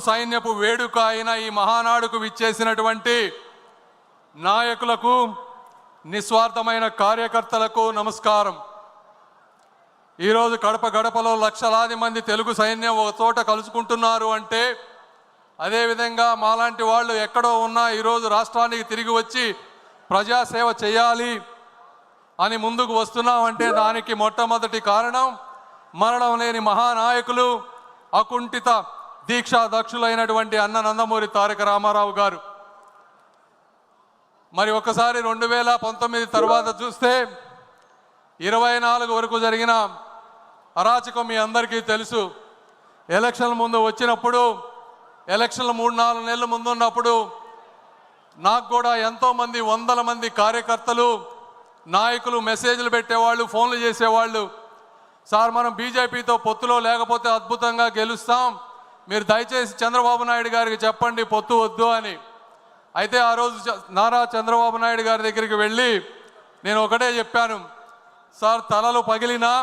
సైన్యపు వేడుక అయిన ఈ మహానాడుకు విచ్చేసినటువంటి నాయకులకు, నిస్వార్థమైన కార్యకర్తలకు నమస్కారం. ఈరోజు కడప గడపలో లక్షలాది మంది తెలుగు సైన్యం ఒక చోట కలుసుకుంటున్నారు అంటే, అదేవిధంగా మాలాంటి వాళ్ళు ఎక్కడో ఉన్నా ఈరోజు రాష్ట్రానికి తిరిగి వచ్చి ప్రజాసేవ చేయాలి అని ముందుకు వస్తున్నామంటే దానికి మొట్టమొదటి కారణం మరణం లేని మహానాయకులు, అకుంఠిత దీక్షా దక్షులైనటువంటి అన్న నందమూరి తారక రామారావు గారు. మరి ఒకసారి 2019 తర్వాత చూస్తే 24 వరకు జరిగిన అరాచకం మీ అందరికీ తెలుసు. ఎలక్షన్ల ముందు వచ్చినప్పుడు, ఎలక్షన్లు 3-4 నెలల ముందు ఉన్నప్పుడు నాకు కూడా ఎంతోమంది, వందల మంది కార్యకర్తలు, నాయకులు మెసేజ్లు పెట్టేవాళ్ళు, ఫోన్లు చేసేవాళ్ళు. సార్, మనం బీజేపీతో పొత్తులో లేకపోతే అద్భుతంగా గెలుస్తాం, మీరు దయచేసి చంద్రబాబు నాయుడు గారికి చెప్పండి పొత్తు వద్దు అని. అయితే ఆ రోజు నారా చంద్రబాబు నాయుడు గారి దగ్గరికి వెళ్ళి నేను ఒకటే చెప్పాను, సార్, తలలు పగిలినా,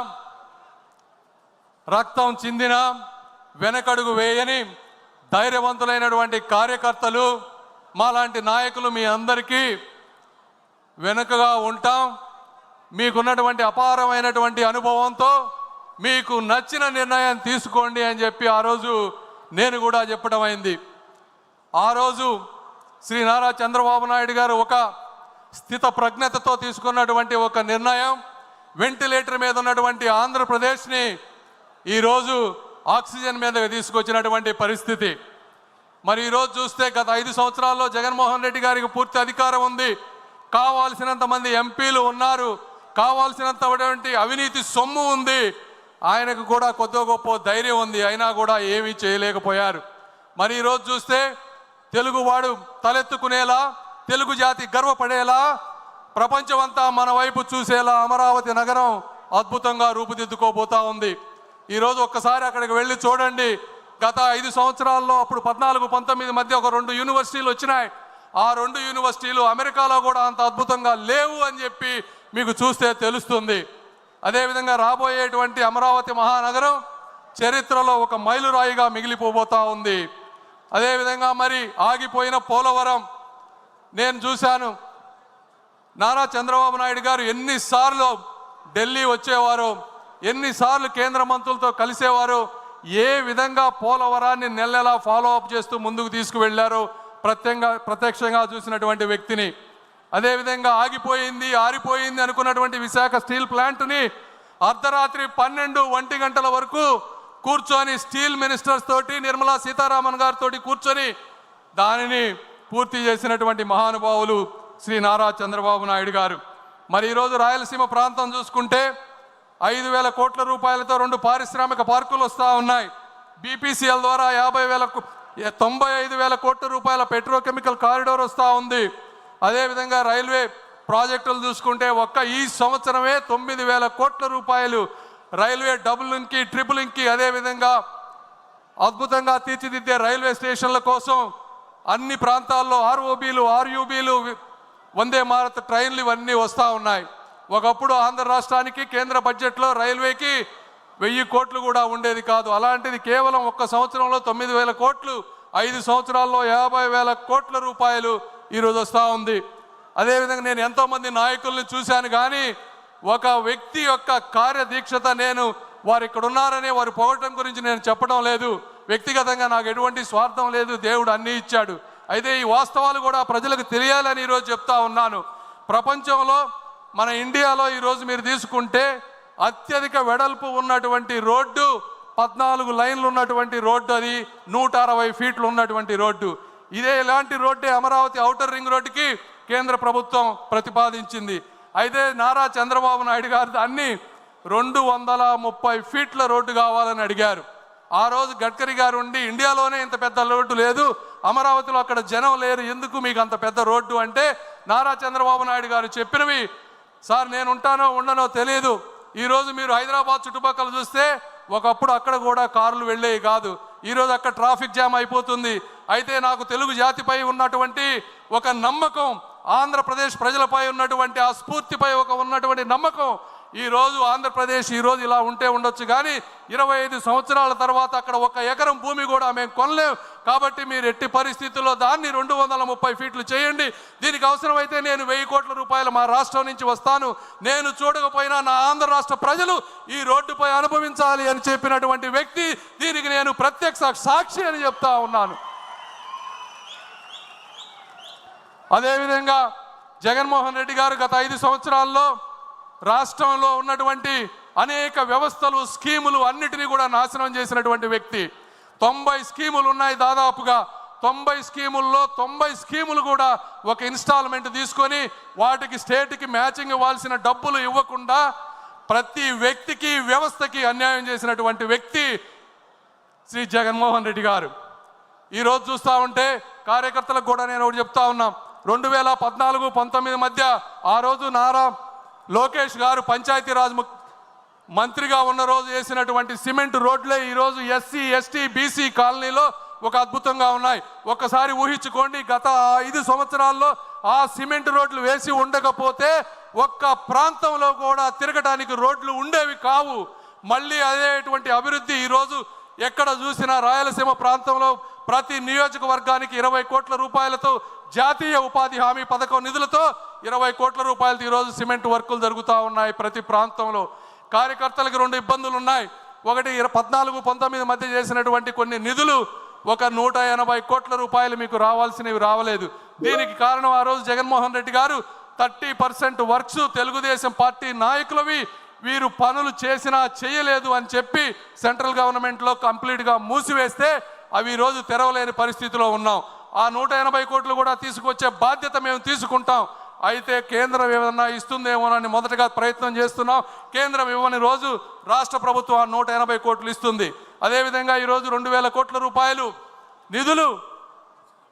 రక్తం చిందినా వెనకడుగు వేయని ధైర్యవంతులైనటువంటి కార్యకర్తలు, మాలాంటి నాయకులు మీ అందరికీ వెనుకగా ఉంటాం. మీకున్నటువంటి అపారమైనటువంటి అనుభవంతో మీకు నచ్చిన నిర్ణయం తీసుకోండి అని చెప్పి ఆ రోజు నేను కూడా చెప్పడం అయింది. ఆ రోజు శ్రీ నారా చంద్రబాబు నాయుడు గారు ఒక స్థిత ప్రజ్ఞతతో తీసుకున్నటువంటి ఒక నిర్ణయం, వెంటిలేటర్ మీద ఉన్నటువంటి ఆంధ్రప్రదేశ్ని ఈరోజు ఆక్సిజన్ మీదకి తీసుకొచ్చినటువంటి పరిస్థితి. మరి ఈరోజు చూస్తే గత 5 సంవత్సరాల్లో జగన్మోహన్ రెడ్డి గారికి పూర్తి అధికారం ఉంది, కావాల్సినంత మంది ఎంపీలు ఉన్నారు, కావాల్సినంతటువంటి అవినీతి సొమ్ము ఉంది, ఆయనకు కూడా కొద్ది గొప్ప ధైర్యం ఉంది, అయినా కూడా ఏమీ చేయలేకపోయారు. మరి ఈరోజు చూస్తే తెలుగువాడు తలెత్తుకునేలా, తెలుగు జాతి గర్వపడేలా, ప్రపంచమంతా మన వైపు చూసేలా అమరావతి నగరం అద్భుతంగా రూపుదిద్దుకోబోతా ఉంది. ఈరోజు ఒక్కసారి అక్కడికి వెళ్ళి చూడండి. గత 5 సంవత్సరాల్లో అప్పుడు 14-19 మధ్య ఒక 2 యూనివర్సిటీలు వచ్చినాయి. ఆ 2 యూనివర్సిటీలు అమెరికాలో కూడా అంత అద్భుతంగా లేవు అని చెప్పి మీకు చూస్తే తెలుస్తుంది. అదేవిధంగా రాబోయేటువంటి అమరావతి మహానగరం చరిత్రలో ఒక మైలురాయిగా మిగిలిపోబోతా ఉంది. అదేవిధంగా మరి ఆగిపోయిన పోలవరం నేను చూశాను. నారా చంద్రబాబు నాయుడు గారు ఎన్నిసార్లు ఢిల్లీ వచ్చేవారు, ఎన్నిసార్లు కేంద్ర మంత్రులతో కలిసేవారు, ఏ విధంగా పోలవరాన్ని నెలలా ఫాలో అప్ చేస్తూ ముందుకు తీసుకువెళ్లారో ప్రత్యక్షంగా చూసినటువంటి వ్యక్తిని. అదేవిధంగా ఆగిపోయింది, ఆరిపోయింది అనుకున్నటువంటి విశాఖ స్టీల్ ప్లాంట్ని అర్ధరాత్రి 12-1 గంటల వరకు కూర్చొని స్టీల్ మినిస్టర్స్ తోటి, నిర్మలా సీతారామన్ గారితో కూర్చొని దానిని పూర్తి చేసినటువంటి మహానుభావులు శ్రీ నారా చంద్రబాబు నాయుడు గారు. మరి ఈరోజు రాయలసీమ ప్రాంతం చూసుకుంటే 5,000 కోట్ల రూపాయలతో 2 పారిశ్రామిక పార్కులు వస్తూ ఉన్నాయి. బీపీసీఎల్ ద్వారా 95,000 కోట్ల రూపాయల పెట్రోకెమికల్ కారిడార్ వస్తూ ఉంది. అదేవిధంగా రైల్వే ప్రాజెక్టులు చూసుకుంటే ఈ సంవత్సరమే 9,000 కోట్ల రూపాయలు రైల్వే డబుల్ లింక్కి, ట్రిపుల్ లింక్కి, అదేవిధంగా అద్భుతంగా తీర్చిదిద్దే రైల్వే స్టేషన్ల కోసం అన్ని ప్రాంతాల్లో ఆర్ఓబీలు, ఆర్యూబీలు, వందే భారత్ ట్రైన్లు ఇవన్నీ వస్తూ ఉన్నాయి. ఒకప్పుడు ఆంధ్ర రాష్ట్రానికి కేంద్ర బడ్జెట్లో రైల్వేకి 1000 కోట్లు కూడా ఉండేది కాదు. అలాంటిది కేవలం 1 సంవత్సరంలో 9,000 కోట్లు, 5 సంవత్సరాల్లో 50,000 కోట్ల రూపాయలు ఈరోజు వస్తూ ఉంది. అదేవిధంగా నేను ఎంతోమంది నాయకుల్ని చూశాను, కానీ ఒక వ్యక్తి యొక్క కార్యదీక్షత, నేను వారు ఇక్కడ ఉన్నారని వారు పొగటం గురించి నేను చెప్పడం లేదు. వ్యక్తిగతంగా నాకు ఎటువంటి స్వార్థం లేదు, దేవుడు అన్నీ ఇచ్చాడు. అయితే ఈ వాస్తవాలు కూడా ప్రజలకు తెలియాలని ఈరోజు చెప్తా ఉన్నాను. ప్రపంచంలో మన ఇండియాలో ఈరోజు మీరు తీసుకుంటే అత్యధిక వెడల్పు ఉన్నటువంటి రోడ్డు 14 లైన్లు ఉన్నటువంటి రోడ్డు, అది 160 ఫీట్లు ఉన్నటువంటి రోడ్డు. ఇలాంటి రోడ్డే అమరావతి ఔటర్ రింగ్ రోడ్డుకి కేంద్ర ప్రభుత్వం ప్రతిపాదించింది. అయితే నారా చంద్రబాబు నాయుడు గారు దాన్ని 230 ఫీట్ల రోడ్డు కావాలని అడిగారు. ఆ రోజు గడ్కరీ గారు ఉండి, ఇండియాలోనే ఇంత పెద్ద రోడ్డు లేదు, అమరావతిలో అక్కడ జనం లేరు, ఎందుకు మీకు అంత పెద్ద రోడ్డు అంటే నారా చంద్రబాబు నాయుడు గారు చెప్పినవి, సార్ నేను ఉంటానో ఉండనో తెలియదు, ఈరోజు మీరు హైదరాబాద్ చుట్టుపక్కల చూస్తే ఒకప్పుడు అక్కడ కూడా కార్లు వెళ్ళేవి కాదు, ఈరోజు అక్కడ ట్రాఫిక్ జామ్ అయిపోతుంది. అయితే నాకు తెలుగు జాతిపై ఉన్నటువంటి ఒక నమ్మకం, ఆంధ్రప్రదేశ్ ప్రజలపై ఉన్నటువంటి ఆ స్ఫూర్తిపై ఉన్నటువంటి నమ్మకం ఈరోజు ఆంధ్రప్రదేశ్ ఈరోజు ఇలా ఉంటే ఉండొచ్చు, కానీ 25 సంవత్సరాల తర్వాత అక్కడ 1 ఎకరం భూమి కూడా మేము కొనలేం. కాబట్టి మీరు ఎట్టి పరిస్థితుల్లో దాన్ని 230 ఫీట్లు చేయండి. దీనికి అవసరమైతే నేను 1000 కోట్ల రూపాయలు మా రాష్ట్రం నుంచి వస్తాను, నేను చూడకపోయినా నా ఆంధ్ర రాష్ట్ర ప్రజలు ఈ రోడ్డుపై అనుభవించాలి అని చెప్పినటువంటి వ్యక్తి. దీనికి నేను ప్రత్యక్ష సాక్షి అని చెప్తా ఉన్నాను. అదేవిధంగా జగన్మోహన్ రెడ్డి గారు గత 5 సంవత్సరాల్లో రాష్ట్రంలో ఉన్నటువంటి అనేక వ్యవస్థలు, స్కీములు అన్నిటినీ కూడా నాశనం చేసినటువంటి వ్యక్తి. 90 స్కీములు ఉన్నాయి, దాదాపుగా 90 స్కీముల్లో 90 స్కీములు కూడా ఒక ఇన్స్టాల్మెంట్ తీసుకొని వాటికి స్టేట్కి మ్యాచింగ్ ఇవ్వాల్సిన డబ్బులు ఇవ్వకుండా ప్రతి వ్యక్తికి, వ్యవస్థకి అన్యాయం చేసినటువంటి వ్యక్తి శ్రీ జగన్మోహన్ రెడ్డి గారు. ఈరోజు చూస్తూ ఉంటే కార్యకర్తలకు కూడా నేను ఒకటి చెప్తా ఉన్నాం. 2014-19 మధ్య ఆ రోజు నారా లోకేష్ గారు పంచాయతీరాజ్ మంత్రిగా ఉన్న రోజు వేసినటువంటి సిమెంట్ రోడ్లే ఈరోజు ఎస్సీ, ఎస్టీ, బీసీ కాలనీలో ఒక అద్భుతంగా ఉన్నాయి. ఒక్కసారి ఊహించుకోండి, గత 5 సంవత్సరాల్లో ఆ సిమెంట్ రోడ్లు వేసి ఉండకపోతే ఒక్క ప్రాంతంలో కూడా తిరగడానికి రోడ్లు ఉండేవి కావు. మళ్ళీ అదేటువంటి అభివృద్ధి ఈరోజు ఎక్కడ చూసినా రాయలసీమ ప్రాంతంలో ప్రతి నియోజకవర్గానికి 20 కోట్ల రూపాయలతో జాతీయ ఉపాధి హామీ పథకం నిధులతో 20 కోట్ల రూపాయలతో ఈరోజు సిమెంట్ వర్కులు జరుగుతూ ఉన్నాయి ప్రతి ప్రాంతంలో. కార్యకర్తలకు 2 ఇబ్బందులు ఉన్నాయి. ఒకటి 14-19 మధ్య చేసినటువంటి కొన్ని నిధులు ఒక 180 కోట్ల రూపాయలు మీకు రావాల్సినవి రావలేదు. దీనికి కారణం ఆ రోజు జగన్మోహన్ రెడ్డి గారు 30% వర్క్స్ తెలుగుదేశం పార్టీ నాయకులవి వీరు పనులు చేసినా చేయలేదు అని చెప్పి సెంట్రల్ గవర్నమెంట్లో కంప్లీట్గా మూసివేస్తే అవి ఈరోజు తెరవలేని పరిస్థితిలో ఉన్నాం. ఆ 180 కోట్లు కూడా తీసుకొచ్చే బాధ్యత మేము తీసుకుంటాం. అయితే కేంద్రం ఏమన్నా ఇస్తుందేమోనని మొదటగా ప్రయత్నం చేస్తున్నాం. కేంద్రం ఇవ్వని రోజు రాష్ట్ర ప్రభుత్వం ఆ 180 కోట్లు ఇస్తుంది. అదేవిధంగా ఈరోజు 2000 కోట్ల రూపాయలు నిధులు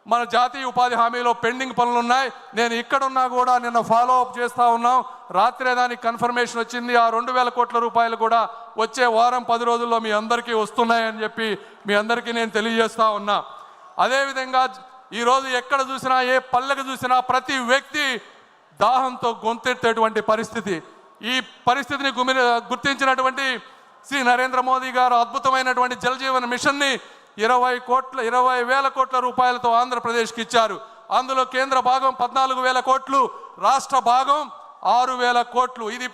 మన జాతీయ ఉపాధి హామీలో పెండింగ్ పనులు ఉన్నాయి. నేను ఇక్కడున్నా కూడా నిన్న ఫాలో అప్ చేస్తూ ఉన్నాం. రాత్రే దానికి కన్ఫర్మేషన్ వచ్చింది. ఆ 2000 కోట్ల రూపాయలు కూడా వచ్చే వారం 10 రోజుల్లో మీ అందరికీ వస్తున్నాయని చెప్పి మీ అందరికీ నేను తెలియజేస్తూ ఉన్నా. అదేవిధంగా ఈరోజు ఎక్కడ చూసినా, ఏ పల్లెకు చూసినా ప్రతి వ్యక్తి దాహంతో గొంతెత్తేటువంటి పరిస్థితి. ఈ పరిస్థితిని గుర్తించినటువంటి శ్రీ నరేంద్ర మోదీ గారు అద్భుతమైనటువంటి జల్ జీవన్ మిషన్ని 20,000 కోట్ల రూపాయలతో ఆంధ్రప్రదేశ్కి ఇచ్చారు. అందులో కేంద్ర భాగం 14,000 కోట్లు, రాష్ట్ర భాగం 6,000 కోట్లు. ఇది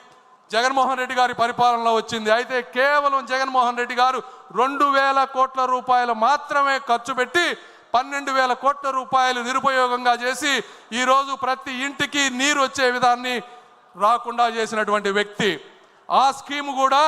జగన్మోహన్ రెడ్డి గారి పరిపాలనలో వచ్చింది. అయితే కేవలం జగన్మోహన్ రెడ్డి గారు 2,000 కోట్ల రూపాయలు మాత్రమే ఖర్చు పెట్టి 12,000 కోట్ల రూపాయలు నిరుపయోగంగా చేసి ఈరోజు ప్రతి ఇంటికి నీరు వచ్చే విధాన్ని రాకుండా చేసినటువంటి వ్యక్తి. ఆ స్కీమ్ కూడా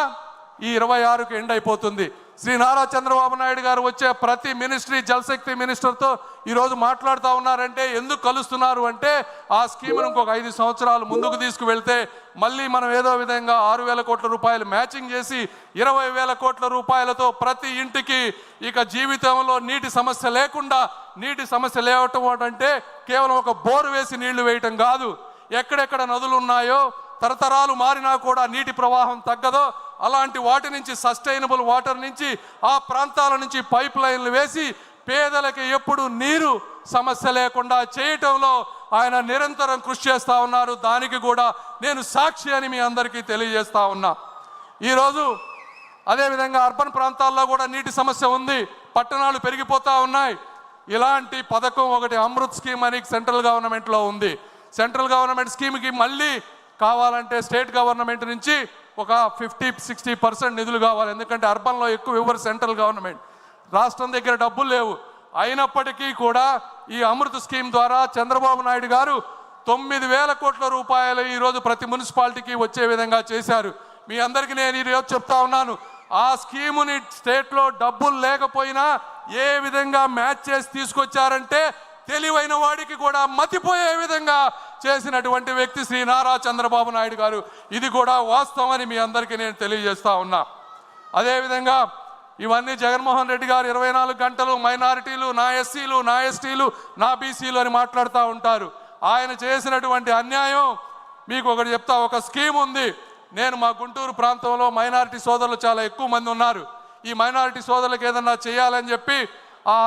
ఈ 26కి ఎండ్ అయిపోతుంది. శ్రీ నారా చంద్రబాబు నాయుడు గారు వచ్చే ప్రతి మినిస్ట్రీ, జలశక్తి మినిస్టర్తో ఈరోజు మాట్లాడుతూ ఉన్నారంటే ఎందుకు కలుస్తున్నారు అంటే ఆ స్కీమ్ను ఇంకొక 5 సంవత్సరాలు ముందుకు తీసుకువెళ్తే మళ్ళీ మనం ఏదో విధంగా 6,000 కోట్ల రూపాయలు మ్యాచింగ్ చేసి 20,000 కోట్ల రూపాయలతో ప్రతి ఇంటికి ఇక జీవితంలో నీటి సమస్య లేకుండా, నీటి సమస్య లేవటం అంటే కేవలం ఒక బోరు వేసి నీళ్లు వేయటం కాదు. ఎక్కడెక్కడ నదులు ఉన్నాయో తరతరాలు మారినా కూడా నీటి ప్రవాహం తగ్గదో అలాంటి వాటి నుంచి, సస్టైనబుల్ వాటర్ నుంచి, ఆ ప్రాంతాల నుంచి పైప్ లైన్లు వేసి పేదలకి ఎప్పుడు నీరు సమస్య లేకుండా చేయటంలో ఆయన నిరంతరం కృషి చేస్తూ ఉన్నారు. దానికి కూడా నేను సాక్షి అని మీ అందరికీ తెలియజేస్తా ఉన్నా. ఈరోజు అదేవిధంగా అర్బన్ ప్రాంతాల్లో కూడా నీటి సమస్య ఉంది, పట్టణాలు పెరిగిపోతూ ఉన్నాయి. ఇలాంటి పథకం ఒకటి అమృత్ స్కీమ్ అని సెంట్రల్ గవర్నమెంట్లో ఉంది. సెంట్రల్ గవర్నమెంట్ స్కీమ్కి మళ్ళీ కావాలంటే స్టేట్ గవర్నమెంట్ నుంచి ఒక 50-60% నిధులు కావాలి. ఎందుకంటే అర్బన్లో ఎక్కువ ఇవ్వరు సెంట్రల్ గవర్నమెంట్, రాష్ట్రం దగ్గర డబ్బులు లేవు. అయినప్పటికీ కూడా ఈ అమృత్ స్కీమ్ ద్వారా చంద్రబాబు నాయుడు గారు 9,000 కోట్ల రూపాయలు ఈరోజు ప్రతి మున్సిపాలిటీకి వచ్చే విధంగా చేశారు. మీ అందరికీ నేను ఈరోజు చెప్తా ఉన్నాను, ఆ స్కీముని స్టేట్లో డబ్బులు లేకపోయినా ఏ విధంగా మ్యాచ్ చేసి తీసుకొచ్చారంటే తెలివైన వాడికి కూడా మతిపోయే విధంగా చేసినటువంటి వ్యక్తి శ్రీ నారా చంద్రబాబు నాయుడు గారు. ఇది కూడా వాస్తవం అని మీ అందరికీ నేను తెలియజేస్తా ఉన్నా. అదేవిధంగా ఇవన్నీ జగన్మోహన్ రెడ్డి గారు 24 గంటలు మైనారిటీలు, నా ఎస్సీలు, నా ఎస్టీలు, నా బీసీలు అని మాట్లాడుతూ ఉంటారు. ఆయన చేసినటువంటి అన్యాయం మీకు ఒకటి చెప్తా. ఒక స్కీమ్ ఉంది. నేను మా గుంటూరు ప్రాంతంలో మైనారిటీ సోదరులు చాలా ఎక్కువ మంది ఉన్నారు. ఈ మైనారిటీ సోదరులకు ఏదన్నా చేయాలని చెప్పి ఆ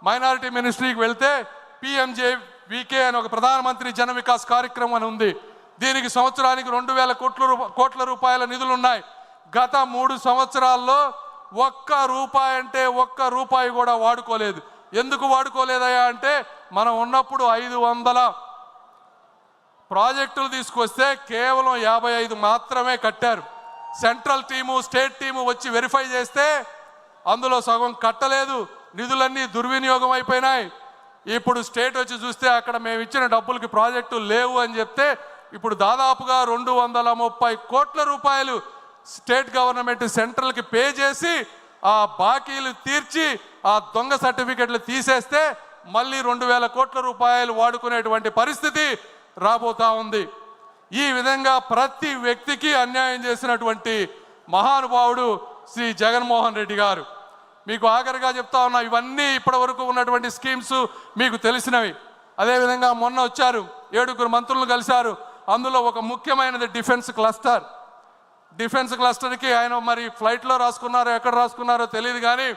మైనారిటీ మినిస్ట్రీకి వెళ్తే PMJVK అని ఒక ప్రధానమంత్రి జన వికాస్ కార్యక్రమం అని ఉంది. దీనికి సంవత్సరానికి 2000 కోట్ల రూపాయల నిధులు ఉన్నాయి. గత 3 సంవత్సరాల్లో ఒక్క రూపాయి కూడా వాడుకోలేదు. ఎందుకు వాడుకోలేదయా అంటే మనం ఉన్నప్పుడు 500 ప్రాజెక్టులు తీసుకొస్తే కేవలం 55 మాత్రమే కట్టారు. సెంట్రల్ టీము స్టేట్ టీము వచ్చి వెరిఫై చేస్తే అందులో సగం కట్టలేదు. నిధులన్నీ దుర్వినియోగం అయిపోయినాయి. ఇప్పుడు స్టేట్ వచ్చి చూస్తే అక్కడ మేము ఇచ్చిన డబ్బులకి ప్రాజెక్టులు లేవు అని చెప్తే ఇప్పుడు దాదాపుగా 230 కోట్ల రూపాయలు స్టేట్ గవర్నమెంట్ సెంట్రల్కి పే చేసి ఆ బాకీలు తీర్చి ఆ దొంగ సర్టిఫికెట్లు తీసేస్తే మళ్ళీ 2000 కోట్ల రూపాయలు వాడుకునేటువంటి పరిస్థితి రాబోతా ఉంది. ఈ విధంగా ప్రతి వ్యక్తికి అన్యాయం చేసినటువంటి మహానుభావుడు శ్రీ జగన్మోహన్ రెడ్డి గారు. మీకు ఆఖరిగా చెప్తా ఉన్నా, ఇవన్నీ ఇప్పటి వరకు ఉన్నటువంటి స్కీమ్స్ మీకు తెలిసినవి. అదేవిధంగా మొన్న వచ్చారు 7 మంత్రులను కలిశారు. అందులో ఒక ముఖ్యమైనది డిఫెన్స్ క్లస్టర్. డిఫెన్స్ క్లస్టర్కి ఆయన మరి ఫ్లైట్లో రాసుకున్నారో ఎక్కడ రాసుకున్నారో తెలియదు, కానీ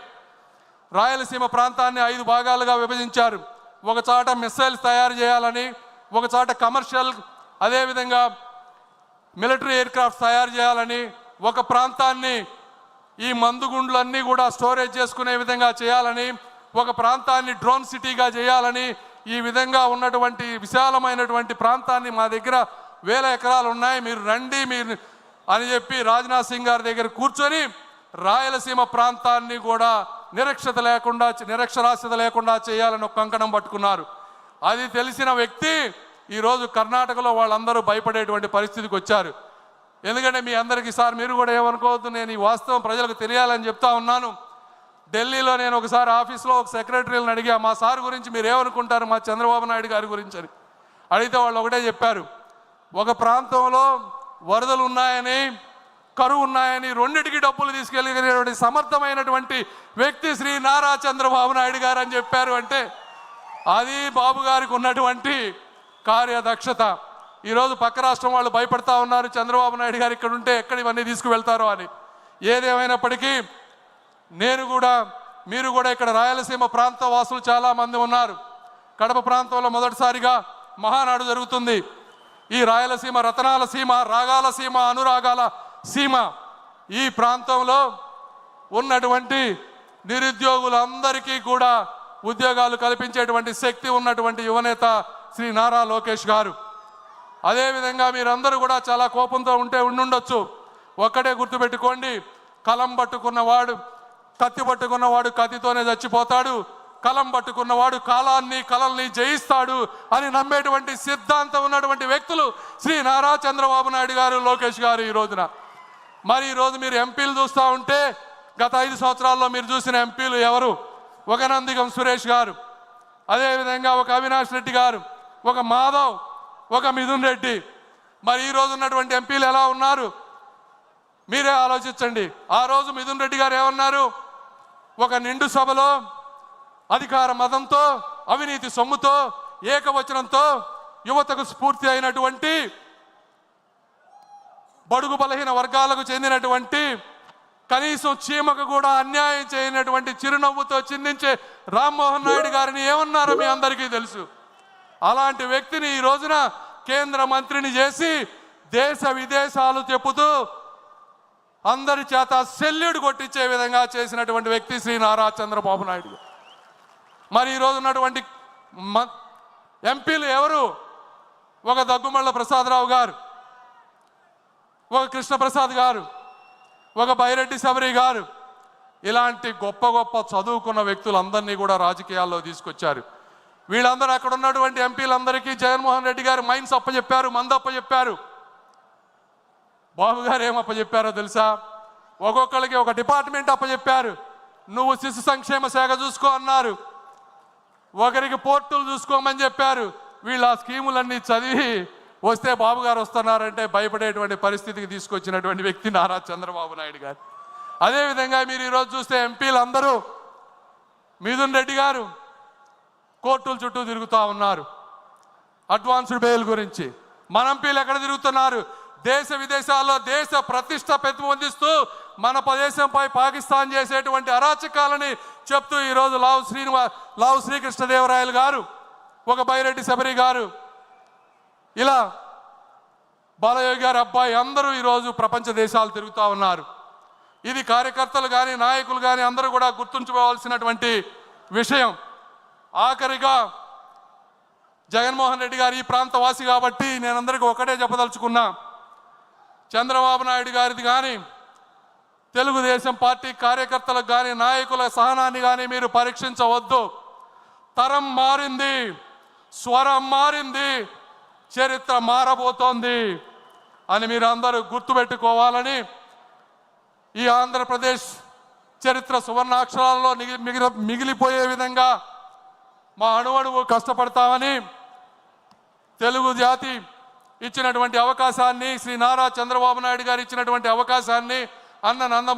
రాయలసీమ ప్రాంతాన్ని 5 భాగాలుగా విభజించారు. ఒక చోట మిస్సైల్స్ తయారు చేయాలని, ఒక చోట కమర్షియల్ అదేవిధంగా మిలిటరీ ఎయిర్క్రాఫ్ట్స్ తయారు చేయాలని, ఒక ప్రాంతాన్ని ఈ మందుగుండ్లన్నీ కూడా స్టోరేజ్ చేసుకునే విధంగా చేయాలని, ఒక ప్రాంతాన్ని డ్రోన్ సిటీగా చేయాలని, ఈ విధంగా ఉన్నటువంటి విశాలమైనటువంటి ప్రాంతాన్ని మా దగ్గర 1000 ఎకరాలు ఉన్నాయి, మీరు రండి మీరు అని చెప్పి రాజ్నాథ్ సింగ్ గారి దగ్గర కూర్చొని రాయలసీమ ప్రాంతాన్ని కూడా నిరక్షరాస్యత లేకుండా చేయాలని ఒక కంకణం పట్టుకున్నారు. అది తెలిసిన వ్యక్తి ఈరోజు కర్ణాటకలో వాళ్ళందరూ భయపడేటువంటి పరిస్థితికి వచ్చారు. ఎందుకంటే మీ అందరికీ సార్ మీరు కూడా ఏమనుకోవద్దు, నేను ఈ వాస్తవం ప్రజలకు తెలియాలని చెప్తా ఉన్నాను. ఢిల్లీలో నేను ఒకసారి ఆఫీస్లో ఒక సెక్రటరీలను అడిగా, మా సార్ గురించి మీరు ఏమనుకుంటారు మా చంద్రబాబు నాయుడు గారి గురించి అని అడిగితే వాళ్ళు ఒకటే చెప్పారు, ఒక ప్రాంతంలో వరదలు ఉన్నాయని కరువు ఉన్నాయని రెండిటికి డబ్బులు తీసుకెళ్ళగలిగినటువంటి సమర్థమైనటువంటి వ్యక్తి శ్రీ నారా చంద్రబాబు నాయుడు గారు అని చెప్పారు. అంటే అది బాబు గారికి ఉన్నటువంటి కార్యదక్షత. ఈరోజు పక్క రాష్ట్రం వాళ్ళు భయపడతా ఉన్నారు, చంద్రబాబు నాయుడు గారు ఇక్కడ ఉంటే ఎక్కడ ఇవన్నీ తీసుకువెళ్తారో అని. ఏదేమైనప్పటికీ నేను కూడా మీరు కూడా ఇక్కడ రాయలసీమ ప్రాంత వాసులు చాలామంది ఉన్నారు. కడప ప్రాంతంలో మొదటిసారిగా మహానాడు జరుగుతుంది. ఈ రాయలసీమ రతనాల సీమ, రాగాల సీమ, అనురాగాల సీమ. ఈ ప్రాంతంలో ఉన్నటువంటి నిరుద్యోగులందరికీ కూడా ఉద్యోగాలు కల్పించేటువంటి శక్తి ఉన్నటువంటి యువనేత శ్రీ నారా లోకేష్ గారు. అదేవిధంగా మీరందరూ కూడా చాలా కోపంతో ఉండుండొచ్చు. ఒక్కటే గుర్తుపెట్టుకోండి, కలం పట్టుకున్నవాడు కత్తి పట్టుకున్నవాడు కత్తితోనే చచ్చిపోతాడు, కలం పట్టుకున్నవాడు కలల్ని జయిస్తాడు అని నమ్మేటువంటి సిద్ధాంతం ఉన్నటువంటి వ్యక్తులు శ్రీ నారా చంద్రబాబు నాయుడు గారు, లోకేష్ గారు. ఈ రోజున మరి ఈరోజు మీరు ఎంపీలు చూస్తూ ఉంటే గత 5 సంవత్సరాల్లో మీరు చూసిన ఎంపీలు ఎవరు? ఒక నందిగం సురేష్ గారు, అదేవిధంగా ఒక అవినాష్ రెడ్డి గారు, ఒక మాధవ్, ఒక మిథున్ రెడ్డి. మరి ఈ రోజు ఉన్నటువంటి ఎంపీలు ఎలా ఉన్నారు మీరే ఆలోచించండి. ఆ రోజు మిథున్ రెడ్డి గారు ఏమన్నారు? ఒక నిండు సభలో అధికార మదంతో, అవినీతి సొమ్ముతో, ఏకవచనంతో యువతకు స్ఫూర్తి అయినటువంటి బడుగు బలహీన వర్గాలకు చెందినటువంటి కనీసం చీమకు కూడా అన్యాయం చేయనటువంటి చిరునవ్వుతో చిందించే రామ్మోహన్ నాయుడు గారిని ఏమన్నారో మీ అందరికీ తెలుసు. అలాంటి వ్యక్తిని ఈ రోజున కేంద్ర మంత్రిని చేసి దేశ విదేశాలు చెప్పుతూ అందరి చేత సెల్యూట్ కొట్టించే విధంగా చేసినటువంటి వ్యక్తి శ్రీ నారా చంద్రబాబు నాయుడు. మరి ఈరోజు ఉన్నటువంటి ఎంపీలు ఎవరు? ఒక దగ్గుమళ్ళ ప్రసాదరావు గారు, ఒక కృష్ణప్రసాద్ గారు, ఒక బైరెడ్డి శబరి గారు. ఇలాంటి గొప్ప గొప్ప చదువుకున్న వ్యక్తులందరినీ కూడా రాజకీయాల్లో తీసుకొచ్చారు. వీళ్ళందరూ అక్కడ ఉన్నటువంటి ఎంపీలందరికీ జగన్మోహన్ రెడ్డి గారు మైన్స్ అప్పచెప్పారు, మందు అప్పచెప్పారు. బాబు గారు ఏమప్పచెప్పారో తెలుసా? ఒక్కొక్కరికి ఒక డిపార్ట్మెంట్ అప్పచెప్పారు. నువ్వు శిశు సంక్షేమ శాఖ చూసుకో అన్నారు, ఒకరికి పోర్టులు చూసుకోమని చెప్పారు. వీళ్ళు ఆ స్కీములన్నీ చదివి వస్తే బాబు గారు వస్తున్నారంటే భయపడేటువంటి పరిస్థితికి తీసుకొచ్చినటువంటి వ్యక్తి నారా చంద్రబాబు నాయుడు గారు. అదేవిధంగా మీరు ఈరోజు చూస్తే ఎంపీలందరూ మిథున్ రెడ్డి గారు కోర్టుల చుట్టూ తిరుగుతూ ఉన్నారు అడ్వాన్స్డ్ బెయిల్ గురించి. మన ఎంపీలు ఎక్కడ తిరుగుతున్నారు? దేశ విదేశాల్లో దేశ ప్రతిష్ట పెంపొందిస్తూ మన ప్రదేశంపై పాకిస్తాన్ చేసేటువంటి అరాచకాలని చెప్తూ ఈరోజు లావు శ్రీకృష్ణదేవరాయలు గారు, ఒక బైరెడ్డి శబరి గారు, ఇలా బాలయ్య గారి అబ్బాయి అందరూ ఈరోజు ప్రపంచ దేశాలు తిరుగుతూ ఉన్నారు. ఇది కార్యకర్తలు కానీ నాయకులు కానీ అందరూ కూడా గుర్తుంచుకోవాల్సినటువంటి విషయం. ఆఖరిగా జగన్మోహన్ రెడ్డి గారు ఈ ప్రాంత వాసి కాబట్టి నేను అందరికీ ఒకటే చెప్పదలుచుకున్నా, చంద్రబాబు నాయుడు గారిది కానీ తెలుగుదేశం పార్టీ కార్యకర్తలకు కానీ నాయకుల సహనాన్ని కానీ మీరు పరీక్షించవద్దు. తరం మారింది, స్వరం మారింది, చరిత్ర మారబోతోంది అని మీరు అందరూ గుర్తుపెట్టుకోవాలని ఈ ఆంధ్రప్రదేశ్ చరిత్ర సువర్ణాక్షరాలలో మిగిలిపోయే విధంగా మా అణువణువు కష్టపడతామని తెలుగు జాతి ఇచ్చినటువంటి అవకాశాన్ని, శ్రీ నారా చంద్రబాబు నాయుడు గారు ఇచ్చినటువంటి అవకాశాన్ని అన్న నందమూరి